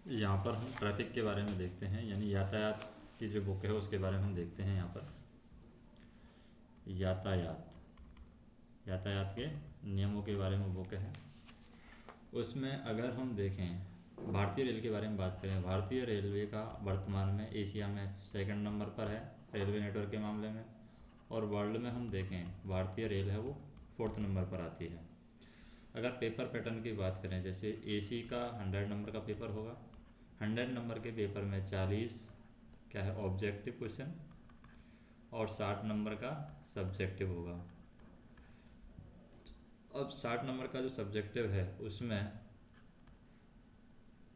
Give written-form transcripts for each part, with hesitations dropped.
यहाँ पर हम ट्रैफिक के बारे में देखते हैं, यानी यातायात की जो बुक है उसके बारे में हम देखते हैं। यहाँ पर यातायात यातायात के नियमों के बारे में बुक है। उसमें अगर हम देखें भारतीय रेल के बारे में बात करें, भारतीय रेलवे का वर्तमान में एशिया में सेकंड नंबर पर है रेलवे नेटवर्क के मामले में, और वर्ल्ड में हम देखें भारतीय रेल है वो फोर्थ नंबर पर आती है। अगर पेपर पैटर्न की बात करें, जैसे एसी का 100 नंबर का पेपर होगा, 100 नंबर के पेपर में 40 क्या है ऑब्जेक्टिव क्वेश्चन और 60 नंबर का सब्जेक्टिव होगा। अब 60 नंबर का जो सब्जेक्टिव है उसमें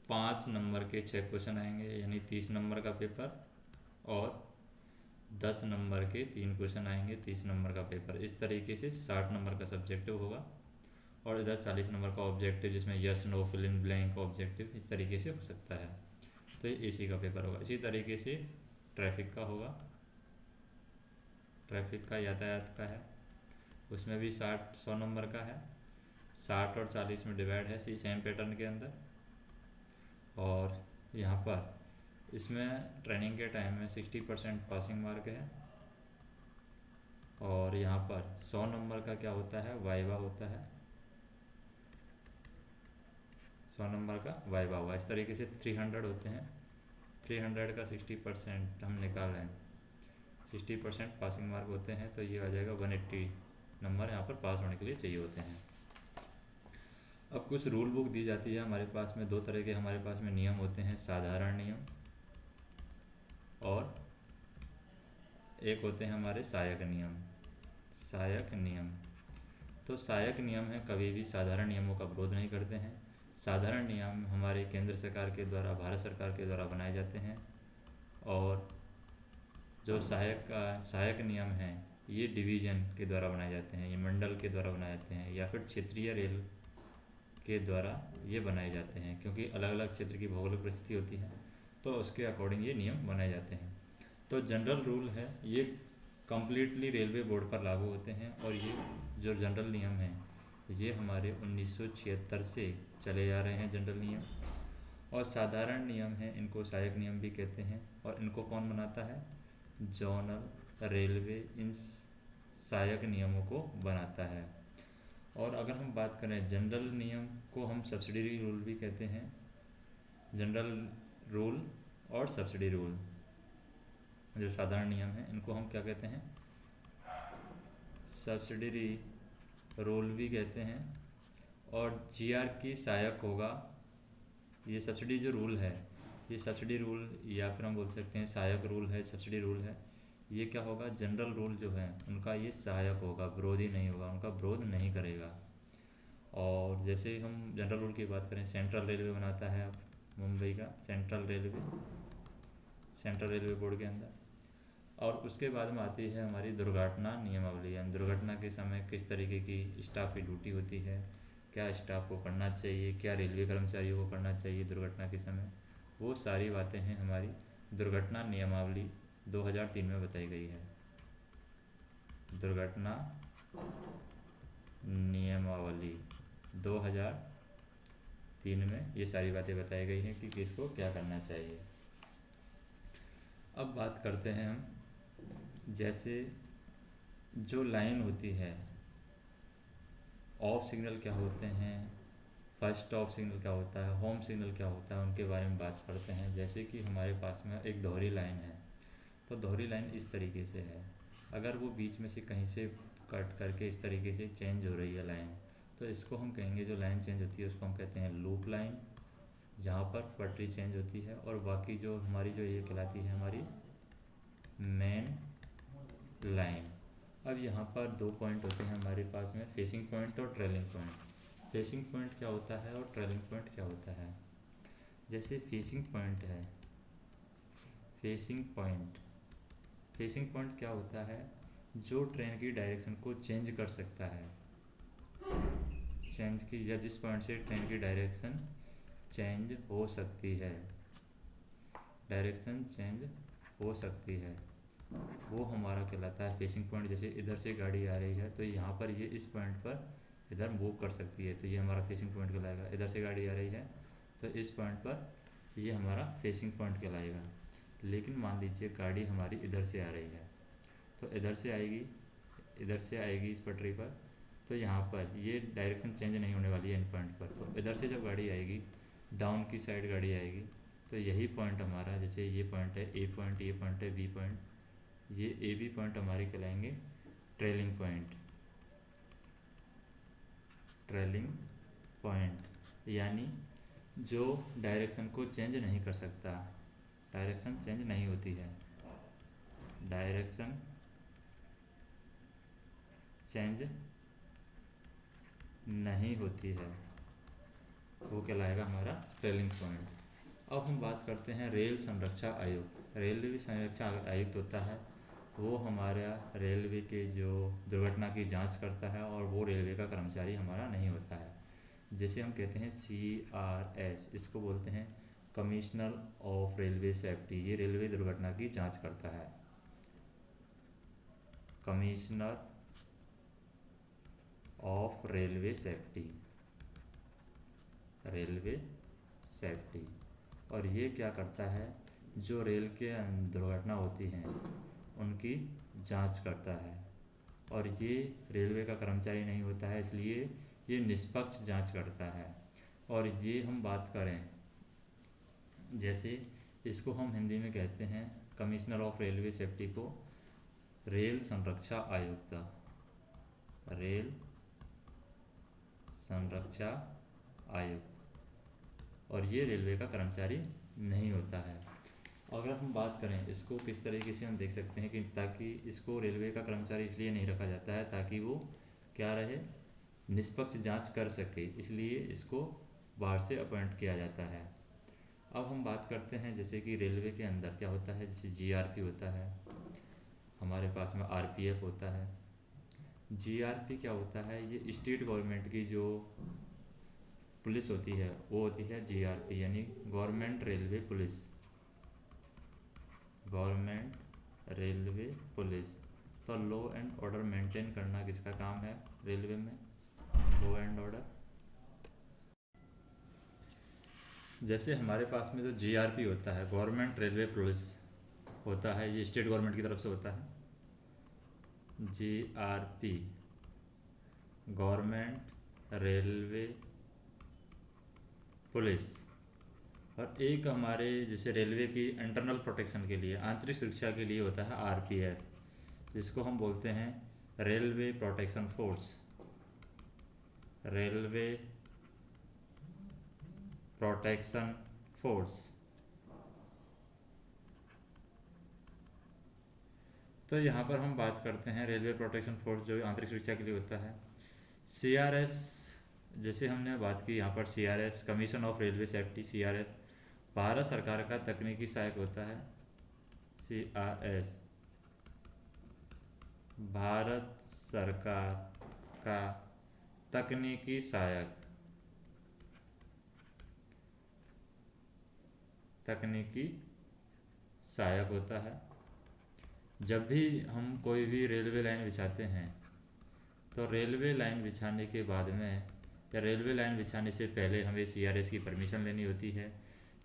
5 नंबर के 6 क्वेश्चन आएंगे, यानी 30 नंबर का पेपर, और 10 नंबर के 3 क्वेश्चन आएंगे, 30 नंबर का पेपर। इस तरीके से 60 नंबर का सब्जेक्टिव होगा, और इधर 40 नंबर का ऑब्जेक्टिव जिसमें yes no fill in blank objective इस तरीके से हो सकता है। तो ये एसी का पेपर होगा। इसी तरीके से ट्रैफिक का होगा, ट्रैफिक का यातायात का है, उसमें भी 100 नंबर का है, 60 और 40 में डिवाइड है सेम पैटर्न के अंदर। और यहाँ पर इसमें ट्रेनिंग के टाइम में 60% पासिंग मार्क है, और यहाँ पर 100 नंबर का क्या होता है वाइवा होता है, 100 नंबर का वाइवा हुआ। इस तरीके से 300 होते हैं, 300 का 60% हम निकाल रहे हैं, 60% पासिंग मार्क होते हैं, तो ये आ जाएगा 180 नंबर यहाँ पर पास होने के लिए चाहिए होते हैं। अब कुछ रूल बुक दी जाती है हमारे पास में, दो तरह के हमारे पास में नियम होते हैं, साधारण नियम और एक होते हैं हमारे सहायक नियम। सहायक नियम, तो सहायक नियम है कभी भी साधारण नियमों का विरोध नहीं करते हैं। साधारण नियम हमारे केंद्र सरकार के द्वारा, भारत सरकार के द्वारा बनाए जाते हैं, और जो सहायक नियम हैं ये डिवीज़न के द्वारा बनाए जाते हैं, ये मंडल के द्वारा बनाए जाते हैं, या फिर क्षेत्रीय रेल के द्वारा ये बनाए जाते हैं, क्योंकि अलग अलग क्षेत्र की भौगोलिक परिस्थिति होती है, तो उसके अकॉर्डिंग ये नियम बनाए जाते हैं। तो जनरल रूल है ये कम्प्लीटली रेलवे बोर्ड पर लागू होते हैं, और ये जो जनरल नियम हैं ये हमारे 1976 से चले आ रहे हैं जनरल नियम। और साधारण नियम हैं इनको सहायक नियम भी कहते हैं, और इनको कौन बनाता है, जोनल रेलवे इन सहायक नियमों को बनाता है। और अगर हम बात करें जनरल नियम को हम सब्सिडरी रूल भी कहते हैं, जनरल रूल और सब्सिडी रूल, जो साधारण नियम हैं इनको हम क्या कहते हैं, सब्सिडरी रूल भी कहते हैं। और जीआर की सहायक होगा, ये सब्सिडी जो रूल है, ये सब्सिडी रूल या फिर हम बोल सकते हैं सहायक रूल है, सब्सिडी रूल है, ये क्या होगा, जनरल रूल जो है उनका ये सहायक होगा, विरोधी नहीं होगा, उनका विरोध नहीं करेगा। और जैसे हम जनरल रूल की बात करें, सेंट्रल रेलवे बनाता है मुंबई का, सेंट्रल रेलवे बोर्ड के अंदर। और उसके बाद में आती है हमारी दुर्घटना नियमावली, यानी दुर्घटना के समय किस तरीके की स्टाफ की ड्यूटी होती है, क्या स्टाफ को करना चाहिए, क्या रेलवे कर्मचारियों को करना चाहिए दुर्घटना के समय, वो सारी बातें हैं हमारी दुर्घटना नियमावली 2003 में बताई गई है। दुर्घटना नियमावली 2003 में ये सारी बातें बताई गई हैं कि किसको क्या करना चाहिए। अब बात करते हैं हम, जैसे जो लाइन होती है, ऑफ सिग्नल क्या होते हैं, फर्स्ट ऑफ सिग्नल क्या होता है, होम सिग्नल क्या होता है, उनके बारे में बात करते हैं। जैसे कि हमारे पास में एक दोहरी लाइन है, तो दोहरी लाइन इस तरीके से है, अगर वो बीच में से कहीं से कट करके इस तरीके से चेंज हो रही है लाइन, तो इसको हम कहेंगे, जो लाइन चेंज होती है उसको हम कहते हैं लूप लाइन, जहाँ पर पटरी चेंज होती है। और बाकी जो हमारी जो ये कहलाती है हमारी मेन लाइन। अब यहाँ पर दो पॉइंट होते हैं हमारे पास में, फेसिंग पॉइंट और ट्रेलिंग पॉइंट। फेसिंग पॉइंट क्या होता है और ट्रेलिंग पॉइंट क्या होता है। जैसे फेसिंग पॉइंट है, फेसिंग पॉइंट, फेसिंग पॉइंट क्या होता है, जो ट्रेन की डायरेक्शन को चेंज कर सकता है, चेंज की, या जिस पॉइंट से ट्रेन की डायरेक्शन चेंज हो सकती है, डायरेक्शन चेंज हो सकती है, वो हमारा कहलाता है फेसिंग पॉइंट। जैसे इधर से गाड़ी आ रही है तो यहाँ पर ये इस पॉइंट पर इधर मूव कर सकती है, तो ये हमारा फेसिंग पॉइंट कहलाएगा। इधर से गाड़ी आ रही है तो इस पॉइंट पर ये हमारा फेसिंग पॉइंट कहलाएगा। लेकिन मान लीजिए गाड़ी हमारी इधर से आ रही है, तो इधर से आएगी इस पटरी पर, तो यहाँ पर ये डायरेक्शन चेंज नहीं होने वाली है इन पॉइंट पर। तो इधर से जब गाड़ी आएगी, डाउन की साइड गाड़ी आएगी, तो यही पॉइंट हमारा, जैसे ये पॉइंट है ए पॉइंट, ये पॉइंट है बी पॉइंट, ये ए बी पॉइंट हमारे कहलाएंगे ट्रेलिंग पॉइंट। ट्रेलिंग पॉइंट यानी जो डायरेक्शन को चेंज नहीं कर सकता, डायरेक्शन चेंज नहीं होती है, डायरेक्शन चेंज नहीं होती है, वो कहलाएगा हमारा ट्रेलिंग पॉइंट। अब हम बात करते हैं रेल संरक्षा आयुक्त। रेलवे संरक्षा आयुक्त होता है, वो हमारा रेलवे के जो दुर्घटना की जांच करता है, और वो रेलवे का कर्मचारी हमारा नहीं होता है। जैसे हम कहते हैं CRS, इसको बोलते हैं कमिश्नर ऑफ रेलवे सेफ्टी। ये रेलवे दुर्घटना की जांच करता है, commissioner of railway safety, railway safety. और ये क्या करता है, जो रेल के दुर्घटना होती हैं उनकी जांच करता है, और ये रेलवे का कर्मचारी नहीं होता है, इसलिए ये निष्पक्ष जांच करता है। और ये हम बात करें, जैसे इसको हम हिंदी में कहते हैं, कमिश्नर ऑफ रेलवे सेफ्टी को रेल संरक्षा आयुक्त, रेल संरक्षा आयुक्त। और ये रेलवे का कर्मचारी नहीं होता है। अगर हम बात करें इसको किस तरीके से हम देख सकते हैं कि ताकि इसको रेलवे का कर्मचारी इसलिए नहीं रखा जाता है ताकि वो क्या रहे, निष्पक्ष जांच कर सके, इसलिए इसको बाहर से अपॉइंट किया जाता है। अब हम बात करते हैं जैसे कि रेलवे के अंदर क्या होता है, जैसे GRP होता है, हमारे पास में RPF होता है। GRP क्या होता है, ये स्टेट गवर्नमेंट की जो पुलिस होती है वो होती है GRP, यानी government railway police, government railway police. तो लॉ एंड ऑर्डर मेंटेन करना किसका काम है रेलवे में, लॉ एंड ऑर्डर। जैसे हमारे पास में जो GRP होता है, गवर्नमेंट रेलवे पुलिस होता है, ये स्टेट गवर्नमेंट की तरफ से होता है। GRP government railway police. और एक हमारे जैसे रेलवे की इंटरनल प्रोटेक्शन के लिए, आंतरिक सुरक्षा के लिए होता है RPF, जिसको हम बोलते हैं railway protection force, railway protection force. तो यहाँ पर हम बात करते हैं रेलवे प्रोटेक्शन फोर्स जो आंतरिक सुरक्षा के लिए होता है। CRS, जैसे हमने बात की यहाँ पर CRS commission of railway safety, CRS Bharat सरकार का तकनीकी सहायक होता है। CRS भारत सरकार का तकनीकी सहायक, तकनीकी सहायक होता है। जब भी हम कोई भी रेलवे लाइन बिछाते हैं, तो रेलवे लाइन बिछाने के बाद में या रेलवे लाइन बिछाने से पहले हमें CRS की परमिशन लेनी होती है।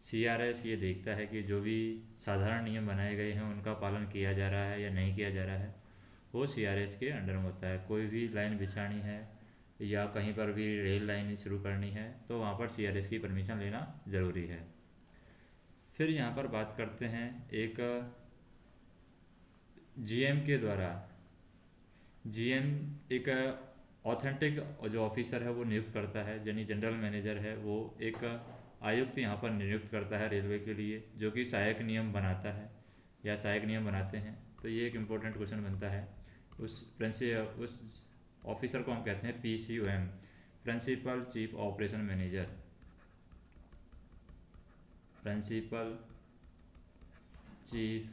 CRS ये देखता है कि जो भी साधारण नियम बनाए गए हैं उनका पालन किया जा रहा है या नहीं किया जा रहा है, वो CRS के अंडर में होता है। कोई भी लाइन बिछानी है या कहीं पर भी रेल लाइन शुरू करनी है तो वहाँ पर CRS की परमिशन लेना ज़रूरी है। फिर यहाँ पर बात करते हैं एक GM के द्वारा, GM एक ऑथेंटिक जो ऑफिसर है वो नियुक्त करता है, यानी जनरल मैनेजर है, वो एक आयुक्त यहाँ पर नियुक्त करता है रेलवे के लिए, जो कि सहायक नियम बनाता है या सहायक नियम बनाते हैं। तो ये एक इम्पोर्टेंट क्वेश्चन बनता है। उस ऑफिसर को हम कहते हैं PCOM, principal chief operation manager, principal chief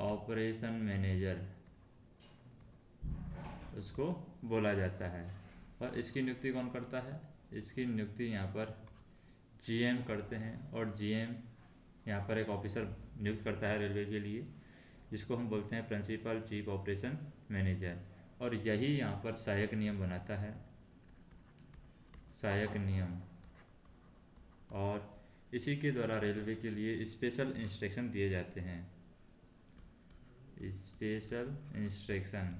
operation manager उसको बोला जाता है। और इसकी नियुक्ति कौन करता है, इसकी नियुक्ति यहाँ पर GM करते हैं। और GM यहाँ पर एक ऑफिसर नियुक्त करता है रेलवे के लिए, जिसको हम बोलते हैं प्रिंसिपल चीफ ऑपरेशन मैनेजर। और यही यहाँ पर सहायक नियम बनाता है, सहायक नियम। और इसी के द्वारा रेलवे के लिए स्पेशल इंस्ट्रक्शन दिए जाते हैं। स्पेशल इंस्ट्रक्शन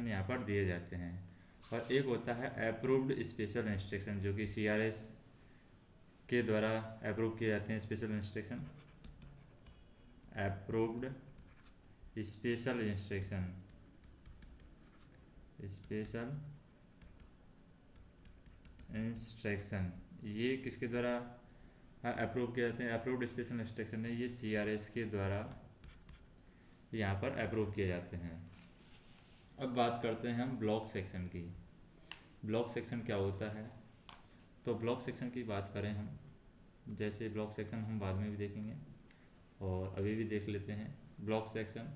यहाँ पर दिए जाते हैं। और एक होता है अप्रूव्ड स्पेशल इंस्ट्रक्शन, जो कि CRS के द्वारा अप्रूव किए जाते हैं। Special instruction, approved special instruction, special instruction ये किसके द्वारा अप्रूव किए जाते हैं? अप्रूव्ड स्पेशल इंस्ट्रक्शन है ये CRS के द्वारा यहाँ पर अप्रूव किए जाते हैं। अब बात करते हैं हम ब्लॉक सेक्शन की। ब्लॉक सेक्शन क्या होता है? तो ब्लॉक सेक्शन की बात करें हम, जैसे ब्लॉक सेक्शन हम बाद में भी देखेंगे और अभी भी देख लेते हैं। ब्लॉक सेक्शन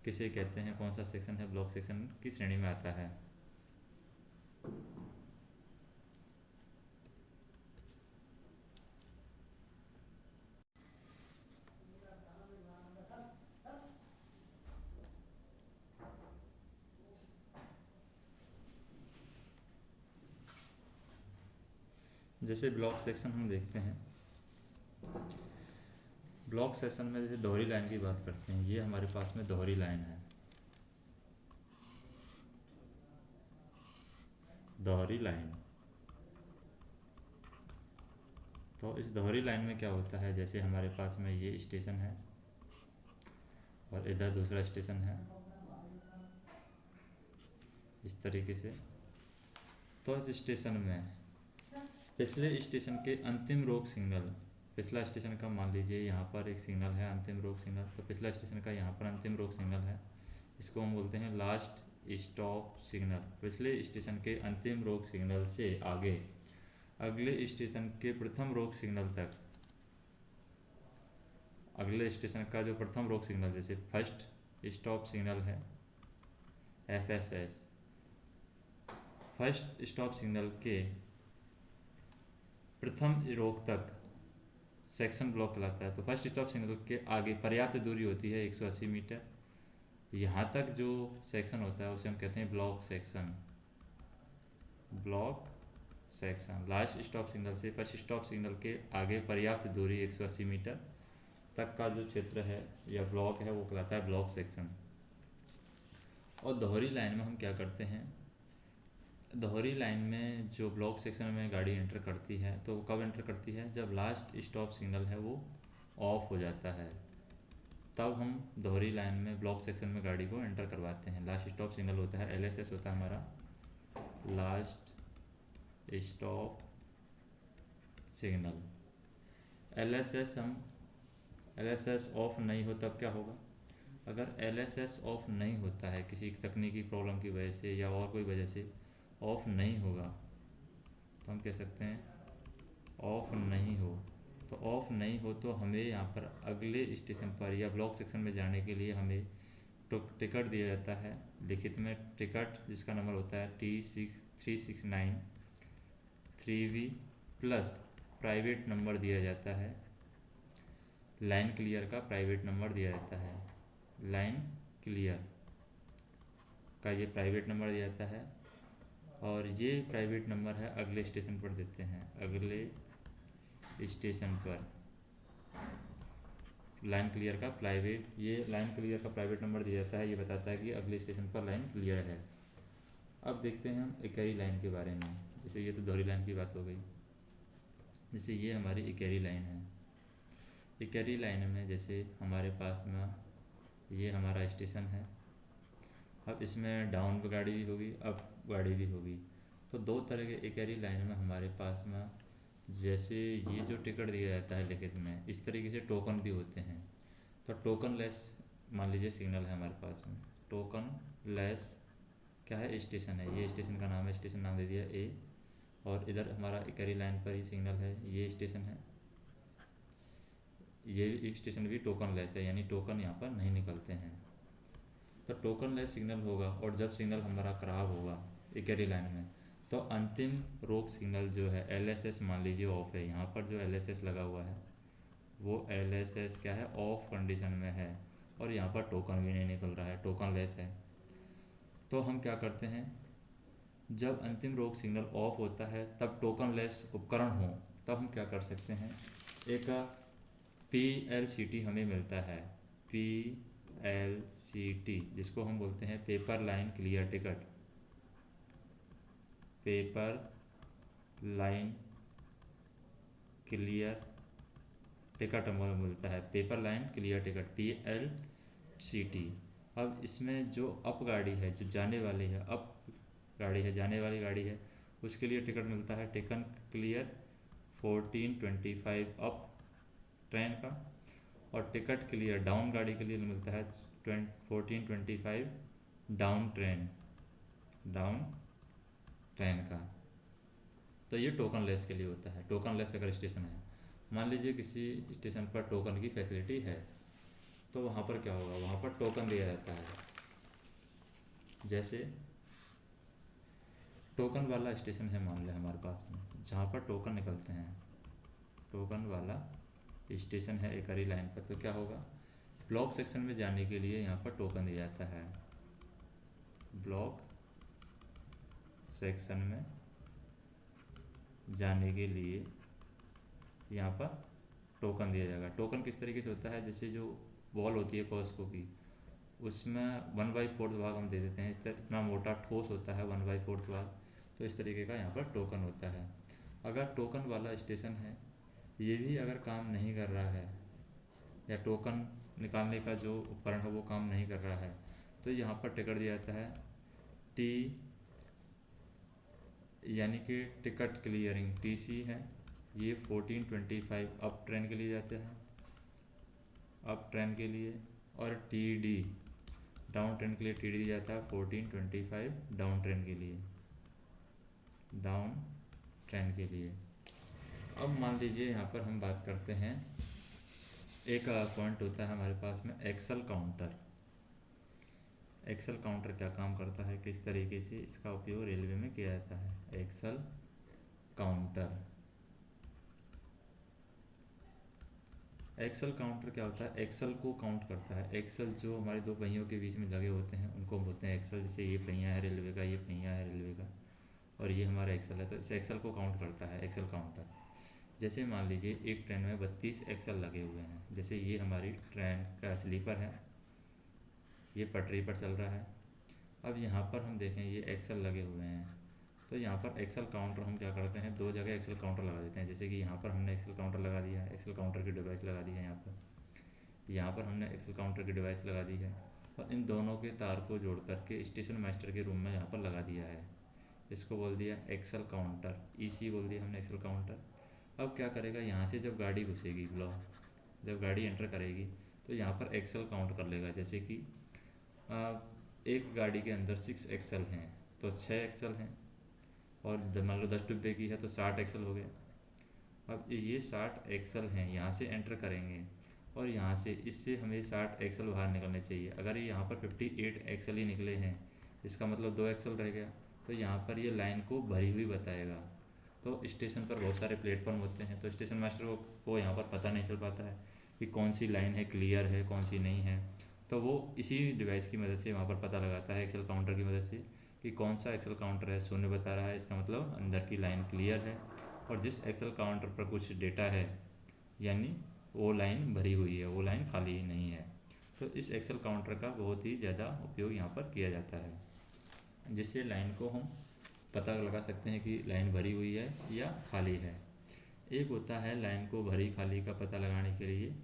किसे कहते हैं, कौन सा सेक्शन है ब्लॉक सेक्शन की श्रेणी में आता है? जैसे ब्लॉक सेक्शन हम देखते हैं, ब्लॉक सेक्शन में जैसे दोहरी लाइन की बात करते हैं, ये हमारे पास में दोहरी लाइन है। दोहरी लाइन, तो इस दोहरी लाइन में क्या होता है, जैसे हमारे पास में ये स्टेशन है और इधर दूसरा स्टेशन है इस तरीके से। तो इस स्टेशन में पिछले स्टेशन के अंतिम रोक सिग्नल, पिछला स्टेशन का मान लीजिए यहाँ पर एक सिग्नल है अंतिम रोक सिग्नल, तो पिछला स्टेशन का यहाँ पर अंतिम रोक सिग्नल है, इसको हम बोलते हैं लास्ट स्टॉप सिग्नल। पिछले स्टेशन के अंतिम रोक सिग्नल से आगे अगले स्टेशन के प्रथम रोक सिग्नल तक, अगले स्टेशन का जो प्रथम रोक सिग्नल, जैसे फर्स्ट स्टॉप सिग्नल है FSS, फर्स्ट स्टॉप सिग्नल के प्रथम रोक तक सेक्शन ब्लॉक कहलाता है। तो फर्स्ट स्टॉप सिग्नल के आगे पर्याप्त दूरी होती है 180 मीटर, यहाँ तक जो सेक्शन होता है उसे हम कहते हैं block section. Block section last stop signal से फर्स्ट स्टॉप सिग्नल के आगे पर्याप्त दूरी 180 मीटर तक का जो क्षेत्र है या ब्लॉक है वो कहलाता है ब्लॉक सेक्शन। और दोहरी लाइन में हम क्या करते हैं, दोहरी लाइन में जो ब्लॉक सेक्शन में गाड़ी एंटर करती है तो वो कब एंटर करती है, जब लास्ट स्टॉप सिग्नल है वो ऑफ हो जाता है, तब हम दोहरी लाइन में ब्लॉक सेक्शन में गाड़ी को एंटर करवाते हैं। लास्ट स्टॉप सिग्नल होता है LSS होता है हमारा, last stop signal. LSS of नहीं हो तब क्या होगा, अगर LSS ऑफ नहीं होता है किसी तकनीकी प्रॉब्लम की वजह से या और कोई वजह से ऑफ नहीं होगा, तो हम कह सकते हैं ऑफ नहीं हो। तो ऑफ नहीं हो तो हमें यहाँ पर अगले स्टेशन पर या ब्लॉक सेक्शन में जाने के लिए हमें टिकट दिया जाता है लिखित में, टिकट जिसका नंबर होता है T6369 3V plus private number दिया जाता है, लाइन क्लियर का प्राइवेट नंबर दिया जाता है, लाइन क्लियर का ये प्राइवेट नंबर दिया जाता है। और ये प्राइवेट नंबर है अगले स्टेशन पर देते हैं, अगले स्टेशन पर लाइन क्लियर का प्राइवेट, ये लाइन क्लियर का प्राइवेट नंबर दिया जाता है, ये बताता है कि अगले स्टेशन पर लाइन क्लियर है। अब देखते हैं हम इकहरी लाइन के बारे में। जैसे ये तो दोहरी लाइन की बात हो गई, जैसे ये हमारी इकहरी लाइन है। इकहरी लाइन में जैसे हमारे पास में ये हमारा स्टेशन है, अब इसमें डाउन गाड़ी भी होगी अप गाड़ी भी होगी। तो दो तरह के इकहरी लाइन में हमारे पास में जैसे ये जो टिकट दिया जाता है लिखित में, इस तरीके से टोकन भी होते हैं। तो टोकन लेस मान लीजिए सिग्नल है हमारे पास में, टोकन लेस क्या है स्टेशन है, ये स्टेशन का नाम है, स्टेशन नाम दे दिया A, और इधर हमारा इकहरी लाइन पर ही सिग्नल है, ये स्टेशन है, ये स्टेशन भी टोकन लेस है, यानी टोकन यहाँ पर नहीं निकलते हैं। तो टोकन लेस सिग्नल होगा, और जब सिग्नल हमारा खराब होगा इकहरी लाइन में तो अंतिम रोक सिग्नल जो है LSS मान लीजिए ऑफ है, यहाँ पर जो LSS लगा हुआ है वो LSS क्या है, ऑफ कंडीशन में है, और यहाँ पर टोकन भी नहीं निकल रहा है, टोकन लेस है। तो हम क्या करते हैं, जब अंतिम रोक सिग्नल ऑफ होता है तब टोकन लेस उपकरण हो, तब हम क्या कर सकते हैं, एक PLCT हमें मिलता है, PLCT जिसको हम बोलते हैं paper line clear ticket, paper line clear ticket हमें मिलता है, paper line clear ticket PLCT। अब इसमें जो अप गाड़ी है, जो जाने वाली है, अप गाड़ी है, जाने वाली गाड़ी है, उसके लिए टिकट मिलता है टिकन क्लियर 1425 अप ट्रेन का, और टिकट क्लियर डाउन गाड़ी के लिए मिलता है 1425 डाउन ट्रेन का। तो ये टोकन लेस के लिए होता है। टोकन लेस अगर स्टेशन है, मान लीजिए किसी स्टेशन पर टोकन की फैसिलिटी है, तो वहाँ पर क्या होगा, वहाँ पर टोकन दिया जाता है। जैसे टोकन वाला स्टेशन है मान लें हमारे पास में, जहाँ पर टोकन निकलते हैं, टोकन वाला स्टेशन है एक हरी लाइन पर, तो क्या होगा, ब्लॉक सेक्शन में जाने के लिए यहाँ पर टोकन दिया जाता है, ब्लॉक सेक्शन में जाने के लिए यहाँ पर टोकन दिया जाएगा। टोकन किस तरीके से होता है, जैसे जो बॉल होती है कॉस्को की, उसमें 1/4 भाग हम दे देते हैं, इतना मोटा ठोस होता है 1/4 भाग, तो इस तरीके का यहाँ पर टोकन होता है। अगर टोकन वाला स्टेशन है, ये भी अगर काम नहीं कर रहा है, या टोकन निकालने का जो उपकरण है वो काम नहीं कर रहा है, तो यहाँ पर टिकट दिया जाता है टी, यानी कि टिकट क्लियरिंग TC है, ये 1425 अप ट्रेन के लिए जाते हैं, अप ट्रेन के लिए, और TD डाउन ट्रेन के लिए TD दिया जाता है 1425 डाउन ट्रेन के लिए, डाउन ट्रेन के लिए। अब मान लीजिए यहाँ पर हम बात करते हैं, एक पॉइंट होता है हमारे पास में एक्सल काउंटर। एक्सल काउंटर क्या काम करता है, किस तरीके से इसका उपयोग रेलवे में किया जाता है। एक्सल काउंटर, एक्सल काउंटर क्या होता है, एक्सल को काउंट करता है। एक्सल जो हमारे दो पहियों के बीच में लगे होते हैं उनको बोलते हैं एक्सल। जैसे ये पहिया है रेलवे का, ये पहिया है रेलवे का, और ये हमारा एक्सल है, तो इस एक्सल को काउंट करता है एक्सल काउंटर। जैसे मान लीजिए एक ट्रेन में 32 एक्सल लगे हुए हैं, जैसे ये हमारी ट्रेन का स्लीपर है, ये पटरी पर चल रहा है। अब यहाँ पर हम देखें ये एक्सल लगे हुए हैं, तो यहाँ पर एक्सल काउंटर हम क्या करते हैं, दो जगह एक्सल काउंटर लगा देते हैं। जैसे कि यहाँ पर हमने एक्सल काउंटर लगा दिया है, एक्सल काउंटर की डिवाइस लगा दी है, यहाँ पर हमने एक्सल काउंटर की डिवाइस लगा दी है, और इन दोनों के तार को जोड़ करके स्टेशन मास्टर के रूम में यहाँ पर लगा दिया है। इसको बोल दिया एक्सल काउंटर, EC बोल दिया हमने एक्सल काउंटर। अब क्या करेगा, यहाँ से जब गाड़ी घुसेगी ब्लॉक, जब गाड़ी एंटर करेगी, तो यहाँ पर एक्सल काउंट कर लेगा। जैसे कि एक गाड़ी के अंदर 6 एक्सल हैं, तो 6 एक्सल हैं, और मान लो 10 डिब्बे की है तो 60 एक्सल हो गए। अब ये 60 एक्सल हैं, यहाँ से एंटर करेंगे, और यहाँ से इससे हमें 60 एक्सल बाहर निकलने चाहिए। अगर ये यहाँ पर 58 एक्सल ही निकले हैं, इसका मतलब 2 एक्सल रह गया, तो यहाँ पर ये लाइन को भरी हुई बताएगा। तो स्टेशन पर बहुत सारे प्लेटफॉर्म होते हैं, तो स्टेशन मास्टर को यहाँ पर पता नहीं चल पाता है कि कौन सी लाइन है क्लियर है, कौन सी नहीं है। तो वो इसी डिवाइस की मदद से वहाँ पर पता लगाता है, एक्सल काउंटर की मदद से, कि कौन सा एक्सल काउंटर है शून्य बता रहा है, इसका मतलब अंदर की लाइन क्लियर है, और जिस एक्सल काउंटर पर कुछ डेटा है यानी वो लाइन भरी हुई है, वो लाइन खाली नहीं है। तो इस एक्सल काउंटर का बहुत ही ज़्यादा उपयोग यहाँ पर किया जाता है, जिससे लाइन को हम पता लगा सकते हैं कि लाइन भरी हुई है या खाली है। एक होता है लाइन को भरी खाली का पता लगाने के लिए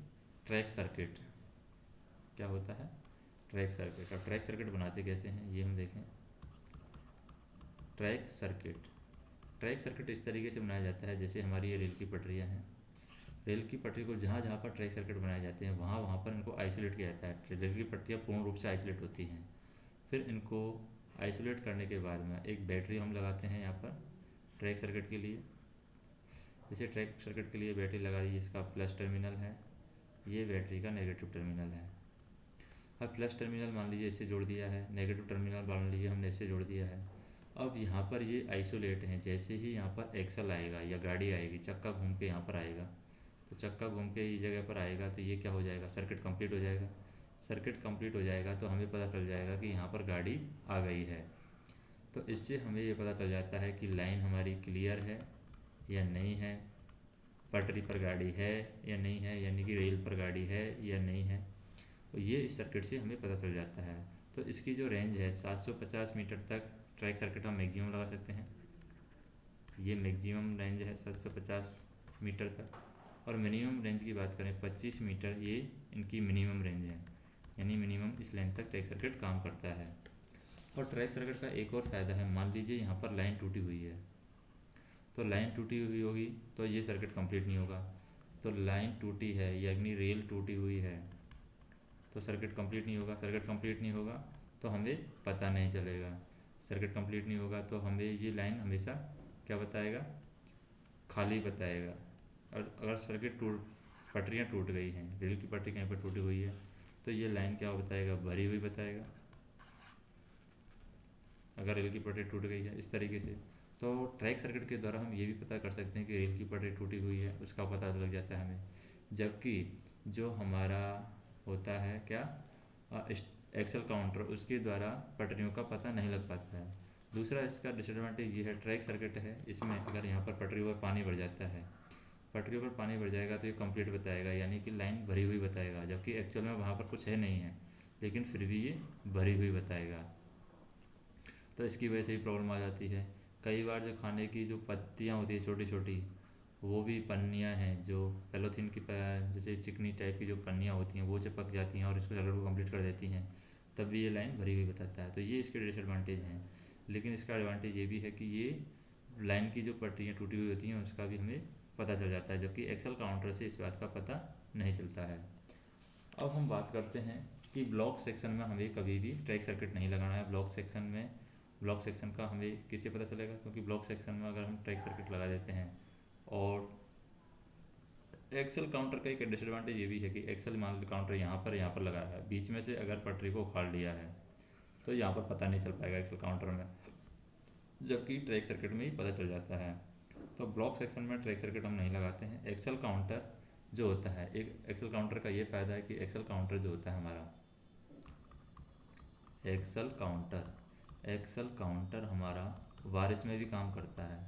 ट्रैक सर्किट। क्या होता है, ट्रैक सर्किट। और ट्रैक सर्किट बनाते कैसे हैं ये हम देखें। ट्रैक सर्किट इस तरीके से बनाया जाता है, जैसे हमारी ये रेल की पटरियाँ हैं, रेल की पटरी को जहाँ जहाँ पर ट्रैक सर्किट बनाए जाते हैं वहाँ वहाँ पर इनको आइसोलेट किया जाता है। रेल की पटरियाँ पूर्ण रूप से आइसोलेट होती हैं, फिर इनको आइसोलेट करने के बाद में एक बैटरी हम लगाते हैं यहाँ पर ट्रैक सर्किट के लिए। जैसे ट्रैक सर्किट के लिए बैटरी लगा दी, इसका प्लस टर्मिनल है, ये बैटरी का नेगेटिव टर्मिनल है। अब प्लस टर्मिनल मान लीजिए इससे जोड़ दिया है, नेगेटिव टर्मिनल मान लीजिए हमने इससे जोड़ दिया है। अब यहाँ पर ये आइसोलेट हैं, जैसे ही यहाँ पर एक्सल आएगा या गाड़ी आएगी, चक्का घूम के यहाँ पर आएगा, तो चक्का घूम के इस जगह पर आएगा, तो ये क्या हो जाएगा, सर्किट कंप्लीट हो जाएगा। सर्किट कंप्लीट हो जाएगा तो हमें पता चल जाएगा कि यहाँ पर गाड़ी आ गई है। तो इससे हमें ये पता चल जाता है कि लाइन हमारी क्लियर है या नहीं है, पटरी पर गाड़ी है या नहीं है, यानी कि रेल पर गाड़ी है या नहीं है। तो ये इस सर्किट से हमें पता चल जाता है। तो इसकी जो रेंज है 750 मीटर तक ट्रैक सर्किट हम मैक्सिमम लगा सकते हैं। ये मैक्सिमम रेंज है 750 मीटर तक। और मिनिमम रेंज की बात करें 25 मीटर, ये इनकी मिनिमम रेंज है, यानी मिनिमम इस लेंथ तक ट्रैक सर्किट काम करता है। और ट्रैक सर्किट का एक और फ़ायदा है, मान लीजिए यहाँ पर लाइन टूटी हुई है, तो लाइन टूटी हुई होगी तो ये सर्किट कंप्लीट नहीं होगा। तो लाइन टूटी है यानी रेल टूटी हुई है तो सर्किट कंप्लीट नहीं होगा। सर्किट कंप्लीट नहीं होगा तो हमें पता नहीं चलेगा। सर्किट कंप्लीट नहीं होगा तो हमें ये लाइन हमेशा क्या बताएगा, खाली बताएगा। और अगर सर्किट पटरियाँ टूट गई हैं, रेल की पटरी कहीं पर टूटी हुई है, तो ये लाइन क्या बताएगा, भरी हुई बताएगा। अगर रेल की पटरी टूट गई है इस तरीके से, तो ट्रैक सर्किट के द्वारा हम ये भी पता कर सकते हैं कि रेल की पटरी टूटी हुई है, उसका पता लग जाता है हमें। जबकि जो हमारा होता है क्या, एक्सेल काउंटर, उसके द्वारा पटरियों का पता नहीं लग पाता है। दूसरा इसका डिसएडवांटेज ये है, ट्रैक सर्किट है, इसमें अगर यहाँ पर पटरियों पर पानी भर जाता है, पटरियों पर पानी भर जाएगा तो ये कंप्लीट बताएगा, यानी कि लाइन भरी हुई बताएगा, जबकि एक्चुअल में वहाँ पर कुछ है नहीं है, लेकिन फिर भी ये भरी हुई बताएगा। तो इसकी वजह से ही प्रॉब्लम आ जाती है। कई बार जो खाने की जो पत्तियाँ होती है छोटी छोटी, वो भी पन्नियाँ हैं जो पेलोथीन की जैसे चिकनी टाइप की जो पन्नियाँ होती हैं वो चिपक जाती हैं और इसको सर्किट को कंप्लीट कर देती हैं, तब भी ये लाइन भरी हुई बताता है। तो ये इसके डिसएडवांटेज हैं। लेकिन इसका एडवांटेज ये भी है कि ये लाइन की जो पटरियाँ टूटी हुई होती हैं उसका भी हमें पता चल जाता है, जबकि एक्सेल काउंटर से इस बात का पता नहीं चलता है। अब हम बात करते हैं कि ब्लॉक सेक्शन में हमें कभी भी ट्रैक सर्किट नहीं लगाना है। ब्लॉक सेक्शन का हमें किससे पता चलेगा, क्योंकि ब्लॉक सेक्शन में अगर हम ट्रैक सर्किट लगा देते हैं, और एक्सेल काउंटर का एक डिसएडवांटेज ये भी है कि एक्सेल मान लो काउंटर यहाँ पर लगाया है, बीच में से अगर पटरी को उखाड़ लिया है तो यहाँ पर पता नहीं चल पाएगा एक्सेल काउंटर में, जबकि ट्रैक सर्किट में ही पता चल जाता है। तो ब्लॉक सेक्शन में ट्रैक सर्किट हम नहीं लगाते हैं। एक्सेल काउंटर जो होता है, एक एक्सेल काउंटर का ये फ़ायदा है कि एक्सेल काउंटर जो होता है हमारा, एक्सेल काउंटर हमारा बारिश में भी काम करता है,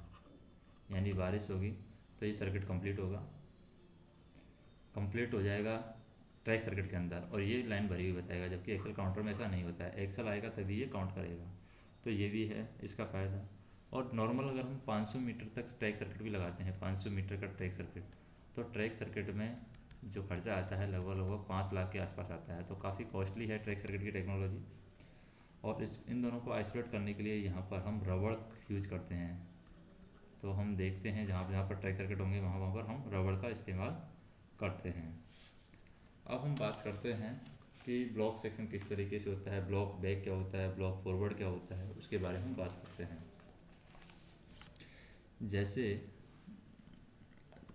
यानी बारिश होगी तो ये सर्किट कंप्लीट हो जाएगा ट्रैक सर्किट के अंदर, और ये लाइन भरी हुई बताएगा, जबकि एक्सेल काउंटर में ऐसा नहीं होता है। एक्सेल आएगा तभी ये काउंट करेगा। तो ये भी है इसका फ़ायदा। और नॉर्मल अगर हम 500 मीटर तक ट्रैक सर्किट भी लगाते हैं, 500 मीटर का ट्रैक सर्किट, तो ट्रैक सर्किट में जो खर्चा आता है लगभग 5 लाख के आसपास आता है। तो काफ़ी कॉस्टली है ट्रैक सर्किट की टेक्नोलॉजी। और इन दोनों को आइसोलेट करने के लिए यहाँ पर हम रबड़ यूज करते हैं। तो हम देखते हैं जहाँ जहाँ पर ट्रैक सर्किट होंगे वहाँ वहाँ पर हम रबड़ का इस्तेमाल करते हैं। अब हम बात करते हैं कि ब्लॉक सेक्शन किस तरीके से होता है, ब्लॉक बैक क्या होता है, ब्लॉक फॉरवर्ड क्या होता है, उसके बारे में बात करते हैं। जैसे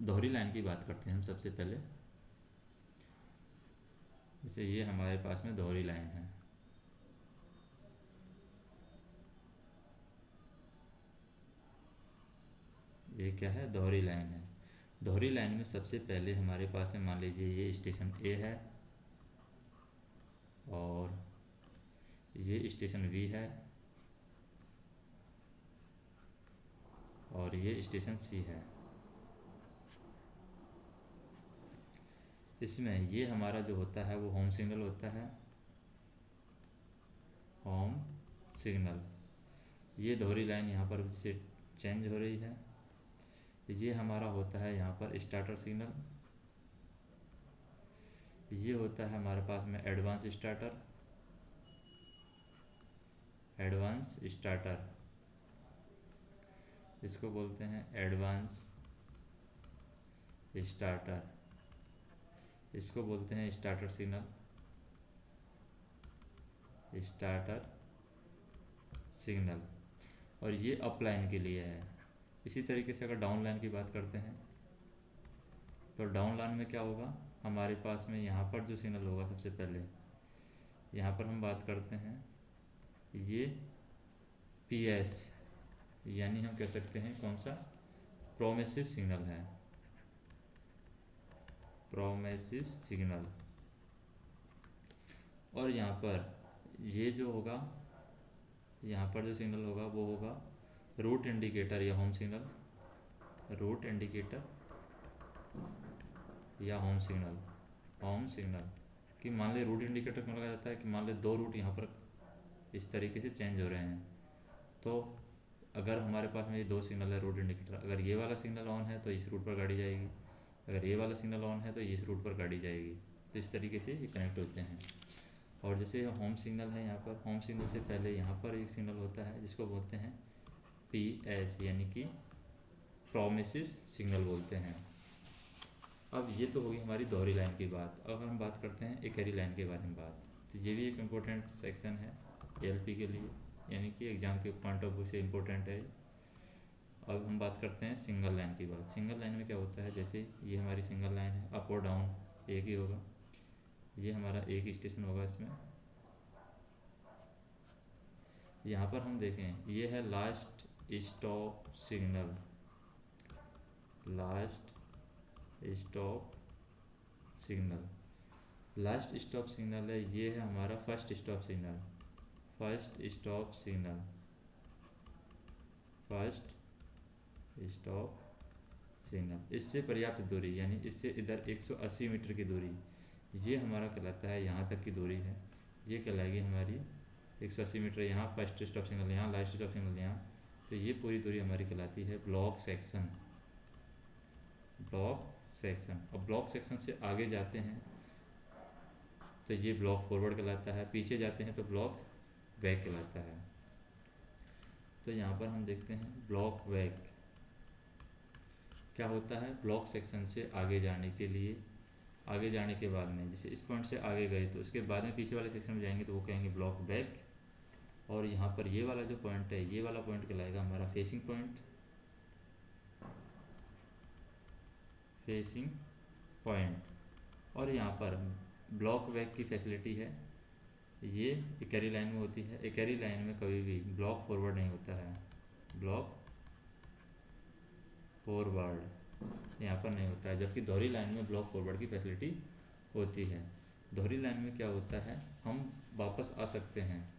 दोहरी लाइन की बात करते हैं हम सबसे पहले। जैसे ये हमारे पास में दोहरी लाइन है, ये क्या है, दोहरी लाइन है। दोहरी लाइन में सबसे पहले हमारे पास में मान लीजिए ये स्टेशन ए है और ये स्टेशन बी है और ये स्टेशन सी है। इसमें ये हमारा जो होता है वो होम सिग्नल होता है, होम सिग्नल। ये दोहरी लाइन यहाँ पर से चेंज हो रही है। ये हमारा होता है यहाँ पर स्टार्टर सिग्नल। ये होता है हमारे पास में एडवांस स्टार्टर, इसको बोलते हैं एडवांस स्टार्टर, इसको बोलते हैं स्टार्टर सिग्नल। और ये अप लाइन के लिए है। इसी तरीके से अगर डाउन लाइन की बात करते हैं तो डाउन लाइन में क्या होगा, हमारे पास में यहाँ पर जो सिग्नल होगा सबसे पहले, यहाँ पर हम बात करते हैं ये PS, यानी हम कह सकते हैं कौन सा, प्रोमिसिव सिग्नल है, प्रोमिसिव सिग्नल। और यहाँ पर ये जो होगा यहाँ पर जो सिग्नल होगा वो होगा रूट इंडिकेटर या होम सिग्नल, रूट इंडिकेटर या होम सिग्नल, होम सिग्नल। कि मान ले रूट इंडिकेटर क्यों लगाया जाता है कि मान ले दो रूट यहाँ पर इस तरीके से चेंज हो रहे हैं, तो अगर हमारे पास में ये दो सिग्नल है रूट इंडिकेटर, अगर ये वाला सिग्नल ऑन है तो इस रूट पर गाड़ी जाएगी, अगर ये वाला सिग्नल ऑन है तो इस रूट पर गाड़ी जाएगी। तो इस तरीके से ये कनेक्ट होते हैं। और जैसे होम सिग्नल है, यहाँ पर होम सिग्नल से पहले यहाँ पर एक सिग्नल होता है जिसको बोलते हैं PS, यानी कि प्रोमिसिव सिग्नल बोलते हैं। अब ये तो होगी हमारी दोहरी लाइन की बात। अब हम बात करते हैं एकरी लाइन के बारे में बात। तो ये भी एक इम्पोर्टेंट सेक्शन है LP के लिए, यानी कि एग्ज़ाम के पॉइंट ऑफ व्यू से इम्पोर्टेंट है। अब हम बात करते हैं सिंगल लाइन की बात। सिंगल लाइन में क्या होता है, जैसे ये हमारी सिंगल लाइन है, अप और डाउन एक ही होगा, ये हमारा एक स्टेशन होगा इसमें। यहाँ पर हम देखें ये है last stop signal, last stop signal, last stop signal है। ये है हमारा first stop signal, first stop signal, first stop signal. इससे पर्याप्त दूरी, यानी इससे इधर 180 मीटर की दूरी, ये हमारा कहलाता है, यहाँ तक की दूरी है, ये कहलाएगी हमारी 180 मीटर। यहाँ फर्स्ट स्टॉप सिग्नल, यहाँ लास्ट स्टॉप सिग्नल, यहाँ, तो ये पूरी दूरी हमारी कहलाती है ब्लॉक सेक्शन, ब्लॉक सेक्शन। अब ब्लॉक सेक्शन से आगे जाते हैं तो ये ब्लॉक फॉरवर्ड कहलाता है, पीछे जाते हैं तो ब्लॉक बैक कहलाता है। तो यहाँ पर हम देखते हैं ब्लॉक बैक क्या होता है। ब्लॉक सेक्शन से आगे जाने के लिए, आगे जाने के बाद में जैसे इस पॉइंट से आगे गए तो उसके बाद में पीछे वाले सेक्शन में जाएंगे तो वो कहेंगे ब्लॉक बैक। और यहाँ पर ये वाला जो पॉइंट है, ये वाला पॉइंट कहलाएगा हमारा फेसिंग पॉइंट, फेसिंग पॉइंट। और यहाँ पर ब्लॉक बैक की फैसिलिटी है, ये एकरी लाइन में होती है। एकरी लाइन में कभी भी ब्लॉक फॉरवर्ड नहीं होता है, ब्लॉक फॉरवर्ड यहाँ पर नहीं होता है, जबकि दोहरी लाइन में ब्लॉक फॉरवर्ड की फैसिलिटी होती है। दोहरी लाइन में क्या होता है, हम वापस आ सकते हैं।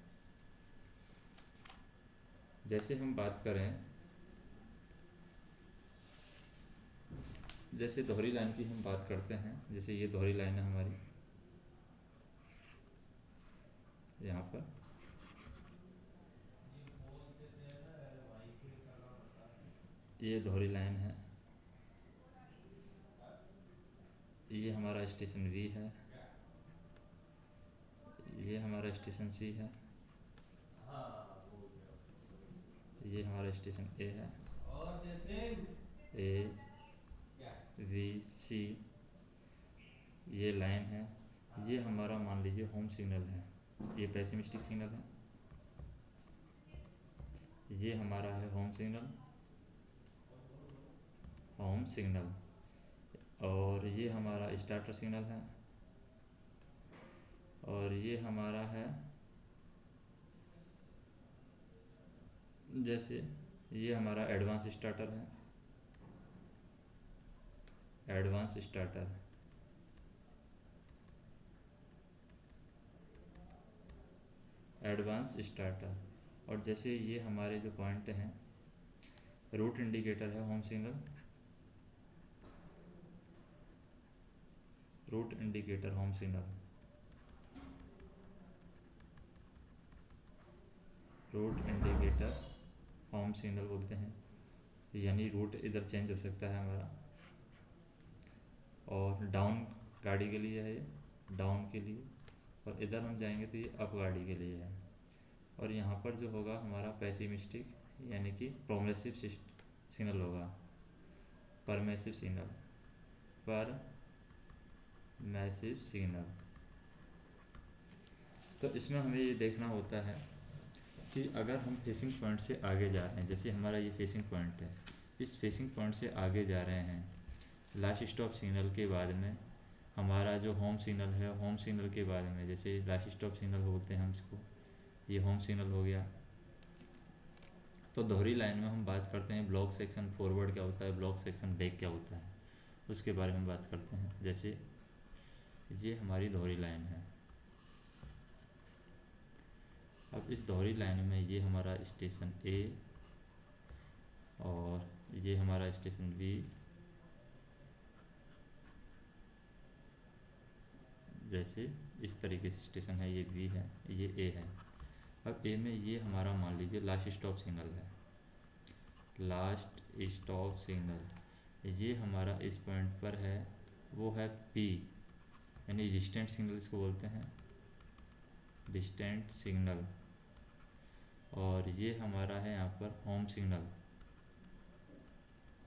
जैसे हम बात करें, जैसे दोहरी लाइन की हम बात करते हैं, जैसे ये दोहरी लाइन है हमारी, यहाँ पर ये दोहरी लाइन है, ये हमारा स्टेशन V है, ये हमारा स्टेशन C है, ये हमारा स्टेशन A है, AVC ये लाइन है। ये हमारा मान लीजिए होम सिग्नल है, ये पेसिमिस्टिक सिग्नल है, ये हमारा है होम सिग्नल, होम सिग्नल। और ये हमारा स्टार्टर सिग्नल है, और ये हमारा है, जैसे ये हमारा एडवांस स्टार्टर है, एडवांस स्टार्टर, एडवांस स्टार्टर। और जैसे ये हमारे जो पॉइंट हैं, रूट इंडिकेटर है home signal, route indicator home signal, route indicator home signal बोलते हैं, यानी रूट इधर चेंज हो सकता है हमारा। और डाउन गाड़ी के लिए है ये, डाउन के लिए, और इधर हम जाएंगे तो ये अप गाड़ी के लिए है। और यहाँ पर जो होगा हमारा पेसिमिस्टिक, यानी कि प्रोमिसिव सिग्नल होगा, परमेसिव सिग्नल, परमेसिव सिग्नल। तो इसमें हमें ये देखना होता है कि अगर हम फेसिंग पॉइंट से आगे जा रहे हैं, जैसे हमारा ये फेसिंग पॉइंट है, इस फेसिंग पॉइंट से आगे जा रहे हैं, लास्ट स्टॉप सिग्नल के बाद में हमारा जो होम सिग्नल है, होम सिग्नल के बाद में जैसे लास्ट स्टॉप सिग्नल बोलते हैं हम इसको, ये होम सिग्नल हो गया। तो दोहरी लाइन में हम बात करते हैं ब्लॉक सेक्शन फॉरवर्ड क्या होता है, ब्लॉक सेक्शन बैक क्या होता है, उसके बारे में बात करते हैं। जैसे ये हमारी दोहरी लाइन है, अब इस दोहरी लाइन में ये हमारा स्टेशन ए और ये हमारा स्टेशन बी, जैसे इस तरीके से स्टेशन है, ये बी है, ये ए है। अब ए में ये हमारा मान लीजिए लास्ट स्टॉप सिग्नल है, लास्ट स्टॉप सिग्नल ये हमारा इस पॉइंट पर है, वो है पी, यानी डिस्टेंट सिग्नल इसको बोलते हैं, डिस्टेंट सिग्नल। और ये हमारा है यहाँ पर होम सिग्नल,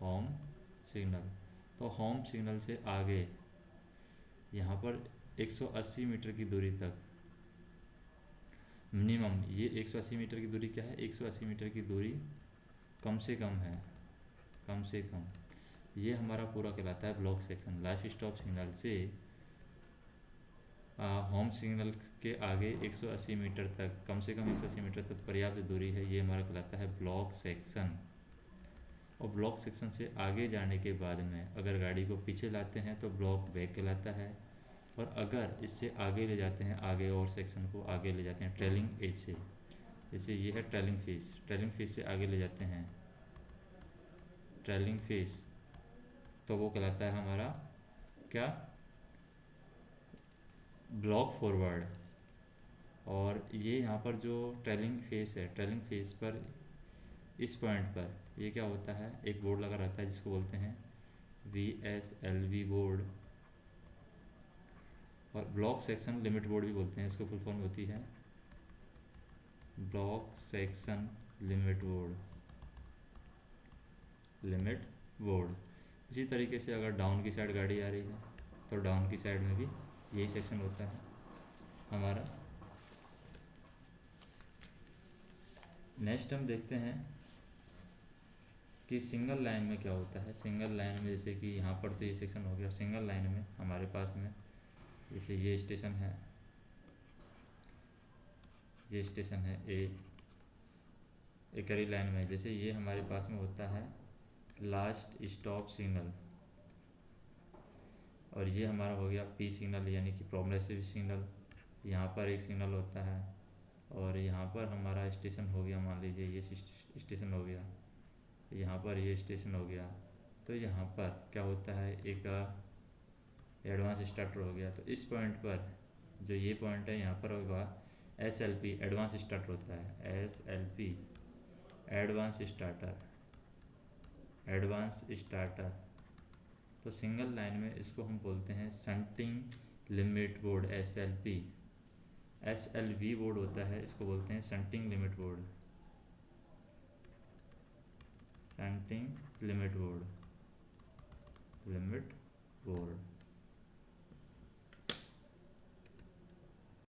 होम सिग्नल। तो होम सिग्नल से आगे यहाँ पर 180 मीटर की दूरी तक मिनिमम, ये 180 मीटर की दूरी क्या है, 180 मीटर की दूरी कम से कम है, कम से कम। ये हमारा पूरा कहलाता है block section. Last stop signal से होम सिग्नल के आगे 180 मीटर तक, कम से कम 180 मीटर तक पर्याप्त दूरी है, ये हमारा कहलाता है ब्लॉक सेक्शन। और ब्लॉक सेक्शन से आगे जाने के बाद में अगर गाड़ी को पीछे लाते हैं तो ब्लॉक बैक कहलाता है, और अगर इससे आगे ले जाते हैं, आगे और सेक्शन को आगे ले जाते हैं ट्रेलिंग एज से, जैसे ये है ट्रेलिंग फेस, ट्रेलिंग फेस से आगे ले जाते हैं ट्रेलिंग फेस, तो वो कहलाता है हमारा क्या, ब्लॉक फॉरवर्ड। और ये यहाँ पर जो ट्रेलिंग फेस है, ट्रेलिंग फेस पर इस पॉइंट पर ये क्या होता है, एक बोर्ड लगा रहता है जिसको बोलते हैं VSLV बोर्ड, और ब्लॉक सेक्शन लिमिट बोर्ड भी बोलते हैं, इसको फुल फॉर्म होती है block section limit board, limit board. इसी तरीके से अगर डाउन की साइड गाड़ी आ रही है तो डाउन की साइड में भी यही सेक्शन होता है हमारा। नेक्स्ट हम देखते हैं कि सिंगल लाइन में क्या होता है। सिंगल लाइन में जैसे कि यहाँ पर तो ये सेक्शन हो गया, सिंगल लाइन में हमारे पास में जैसे ये स्टेशन है, ये स्टेशन है ए, एकरी लाइन में जैसे ये हमारे पास में होता है लास्ट स्टॉप सिग्नल, और ये हमारा हो गया पी सिग्नल यानी कि प्रोग्रेसिव सिग्नल। यहाँ पर एक सिग्नल होता है, और यहाँ पर हमारा स्टेशन हो गया, मान लीजिए ये स्टेशन हो गया, यहाँ पर ये स्टेशन हो गया। तो यहाँ पर क्या होता है, एक एडवांस स्टार्टर हो गया। तो इस पॉइंट पर जो ये पॉइंट है यहाँ पर होगा SLP एडवांस स्टार्टर होता है, SLP advance starter, advance starter. तो सिंगल लाइन में इसको हम बोलते हैं shunting limit board, SLP। SLV board होता है, इसको बोलते हैं shunting limit board, shunting limit board, limit board.